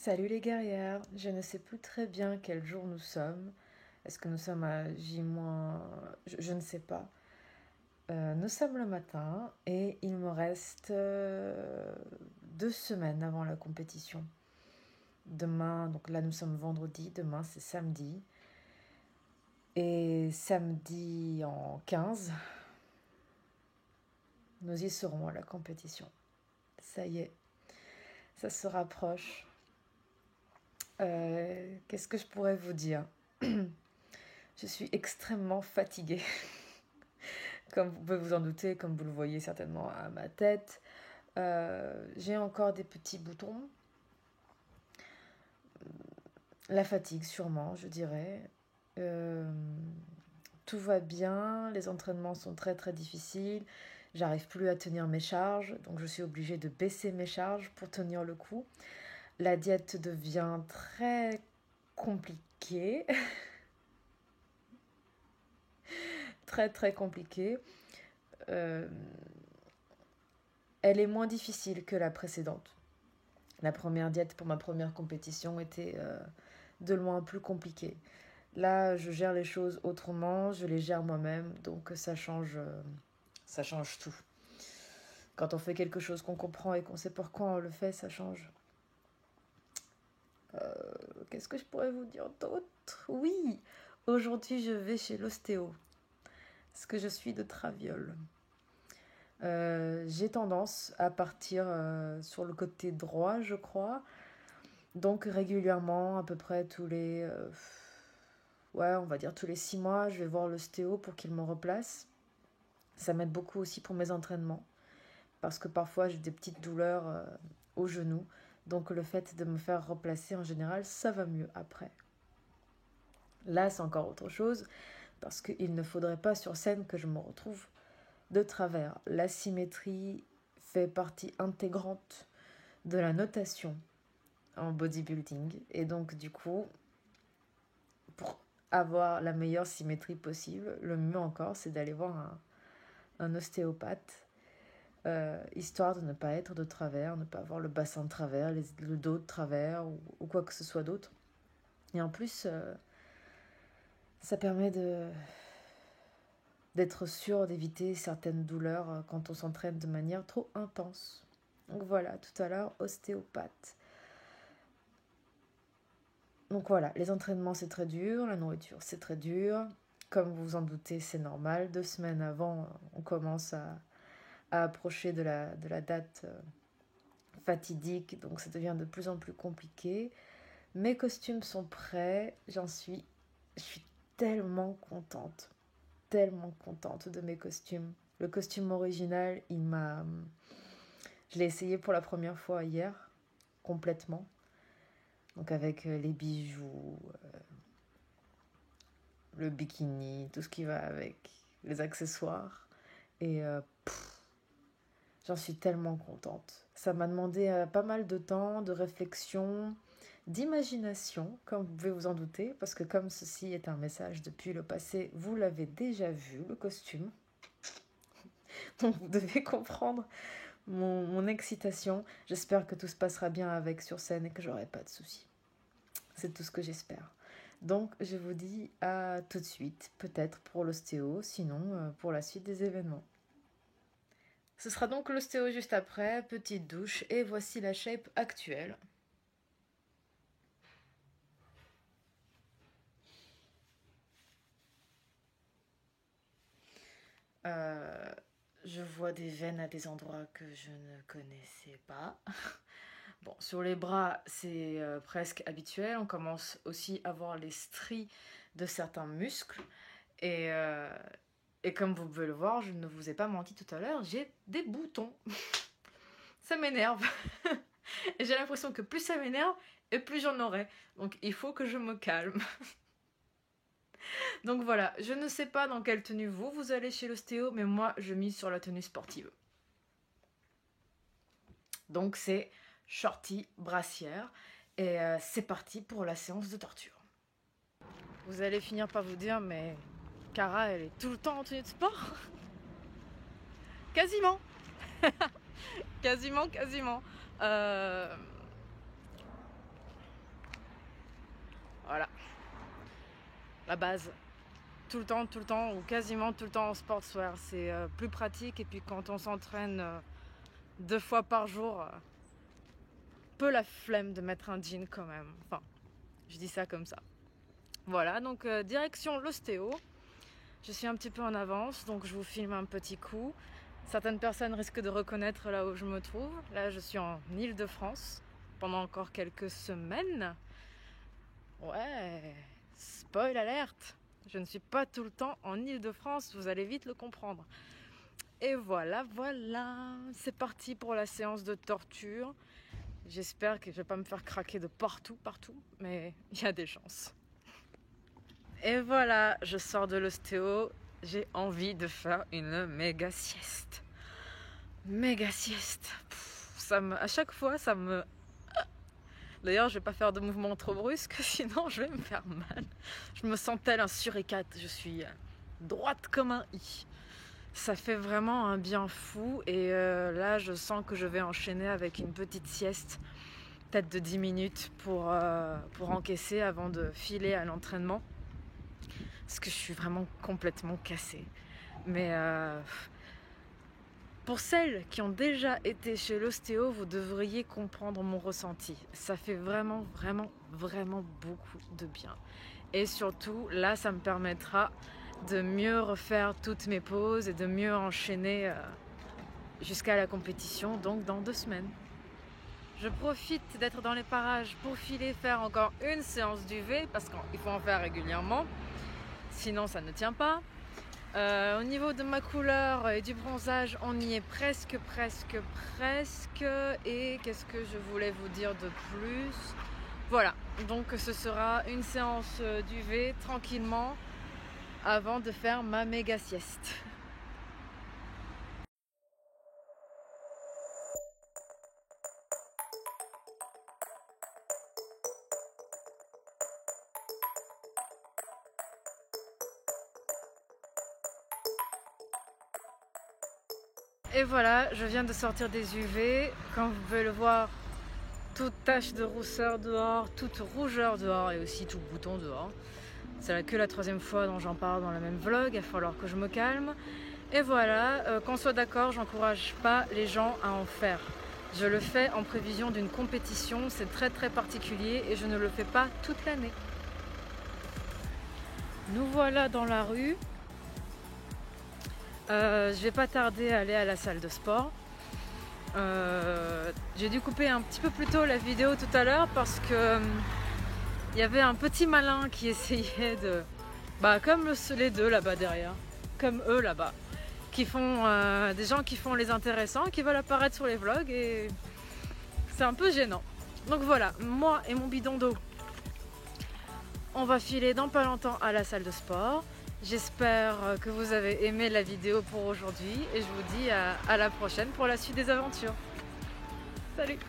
Salut les guerrières, je ne sais plus très bien quel jour nous sommes. Est-ce que nous sommes à J-? Je ne sais pas. Nous sommes le matin et il me reste 2 semaines avant la compétition. Demain, donc là nous sommes vendredi, demain c'est samedi. Et samedi en 15, nous y serons à la compétition. Ça y est, ça se rapproche. Qu'est-ce que je pourrais vous dire? Je suis extrêmement fatiguée, comme vous pouvez vous en douter, comme vous le voyez certainement à ma tête. J'ai encore des petits boutons. La fatigue sûrement, je dirais. Tout va bien, les entraînements sont très très difficiles. J'arrive plus à tenir mes charges, donc je suis obligée de baisser mes charges pour tenir le coup. La diète devient très compliquée, très très compliquée. Euh, Elle est moins difficile que la précédente. La première diète pour ma première compétition était de loin plus compliquée. Là, je gère les choses autrement, je les gère moi-même, donc ça change tout. Quand on fait quelque chose qu'on comprend et qu'on sait pourquoi on le fait, ça change. Qu'est-ce que je pourrais vous dire d'autre? Oui, aujourd'hui je vais chez l'ostéo, parce que je suis de Traviole. J'ai tendance à partir sur le côté droit, je crois. Donc régulièrement, à peu près ouais, on va dire tous les 6 mois, je vais voir l'ostéo pour qu'il me replace. Ça m'aide beaucoup aussi pour mes entraînements, parce que parfois j'ai des petites douleurs au genou. Donc le fait de me faire replacer en général, ça va mieux après. Là, c'est encore autre chose, parce qu'il ne faudrait pas sur scène que je me retrouve de travers. La symétrie fait partie intégrante de la notation en bodybuilding. Et donc, du coup, pour avoir la meilleure symétrie possible, le mieux encore, c'est d'aller voir un ostéopathe, histoire de ne pas être de travers, ne pas avoir le bassin de travers, le dos de travers ou quoi que ce soit d'autre. Et en plus, ça permet d'être sûr d'éviter certaines douleurs quand on s'entraîne de manière trop intense. Donc voilà, tout à l'heure, ostéopathe. Donc voilà, les entraînements c'est très dur, la nourriture c'est très dur. Comme vous vous en doutez, c'est normal. 2 semaines avant, on commence à approcher de la date fatidique, donc ça devient de plus en plus compliqué. Mes costumes sont prêts, je suis tellement contente de mes costumes. Le costume original, je l'ai essayé pour la première fois hier, complètement. Donc avec les bijoux, le bikini, tout ce qui va avec, les accessoires. Et j'en suis tellement contente. Ça m'a demandé pas mal de temps, de réflexion, d'imagination, comme vous pouvez vous en douter, parce que comme ceci est un message depuis le passé, vous l'avez déjà vu, le costume. Donc vous devez comprendre mon excitation. J'espère que tout se passera bien avec sur scène et que j'aurai pas de soucis. C'est tout ce que j'espère. Donc je vous dis à tout de suite, peut-être pour l'ostéo, sinon pour la suite des événements. Ce sera donc l'ostéo juste après, petite douche, et voici la shape actuelle. Euh, je vois des veines à des endroits que je ne connaissais pas. Bon, sur les bras, c'est presque habituel. On commence aussi à voir les stries de certains muscles. Et, euh, et comme vous pouvez le voir, je ne vous ai pas menti tout à l'heure, j'ai des boutons. Ça m'énerve. Et j'ai l'impression que plus ça m'énerve, et plus j'en aurai. Donc il faut que je me calme. Donc voilà, je ne sais pas dans quelle tenue vous allez chez l'ostéo, mais moi je mise sur la tenue sportive. Donc c'est shorty, brassière, et c'est parti pour la séance de torture. Vous allez finir par vous dire, mais Cara, elle est tout le temps en tenue de sport? Quasiment. Quasiment. Voilà, la base. Tout le temps, ou quasiment tout le temps en sportswear. C'est plus pratique, et puis quand on s'entraîne 2 fois par jour, peu la flemme de mettre un jean quand même. Enfin, je dis ça comme ça. Voilà, donc direction l'ostéo. Je suis un petit peu en avance, donc je vous filme un petit coup. Certaines personnes risquent de reconnaître là où je me trouve. Là, je suis en Île-de-France pendant encore quelques semaines. Ouais, spoil alerte. Je ne suis pas tout le temps en Île-de-France, vous allez vite le comprendre. Et voilà, c'est parti pour la séance de torture. J'espère que je ne vais pas me faire craquer de partout, mais il y a des chances. Et voilà, je sors de l'ostéo, j'ai envie de faire une méga sieste. Méga sieste. À chaque fois, ça me... D'ailleurs, je vais pas faire de mouvements trop brusques, sinon je vais me faire mal. Je me sens tel un suricate, je suis droite comme un i. Ça fait vraiment un bien fou, et là, je sens que je vais enchaîner avec une petite sieste, peut-être de 10 minutes pour encaisser avant de filer à l'entraînement. Parce que je suis vraiment complètement cassée. Mais pour celles qui ont déjà été chez l'ostéo, vous devriez comprendre mon ressenti. Ça fait vraiment beaucoup de bien. Et surtout, là, ça me permettra de mieux refaire toutes mes pauses et de mieux enchaîner jusqu'à la compétition, donc dans 2 semaines. Je profite d'être dans les parages pour filer faire encore une séance d'UV, parce qu'il faut en faire régulièrement. Sinon ça ne tient pas. Au niveau de ma couleur et du bronzage, on y est presque. Et qu'est-ce que je voulais vous dire de plus? Voilà, donc ce sera une séance d'UV tranquillement avant de faire ma méga sieste. Et voilà, je viens de sortir des UV. Comme vous pouvez le voir, toute tache de rousseur dehors, toute rougeur dehors et aussi tout bouton dehors. C'est que la 3e fois dont j'en parle dans le même vlog, il va falloir que je me calme. Et voilà, qu'on soit d'accord, j'encourage pas les gens à en faire. Je le fais en prévision d'une compétition, c'est très particulier et je ne le fais pas toute l'année. Nous voilà dans la rue. Je vais pas tarder à aller à la salle de sport. J'ai dû couper un petit peu plus tôt la vidéo tout à l'heure parce que il y avait un petit malin qui essayait de... comme les deux là-bas derrière, comme eux là-bas, qui font des gens qui font les intéressants, qui veulent apparaître sur les vlogs, et c'est un peu gênant. Donc voilà, moi et mon bidon d'eau, on va filer dans pas longtemps à la salle de sport. J'espère que vous avez aimé la vidéo pour aujourd'hui et je vous dis à la prochaine pour la suite des aventures. Salut!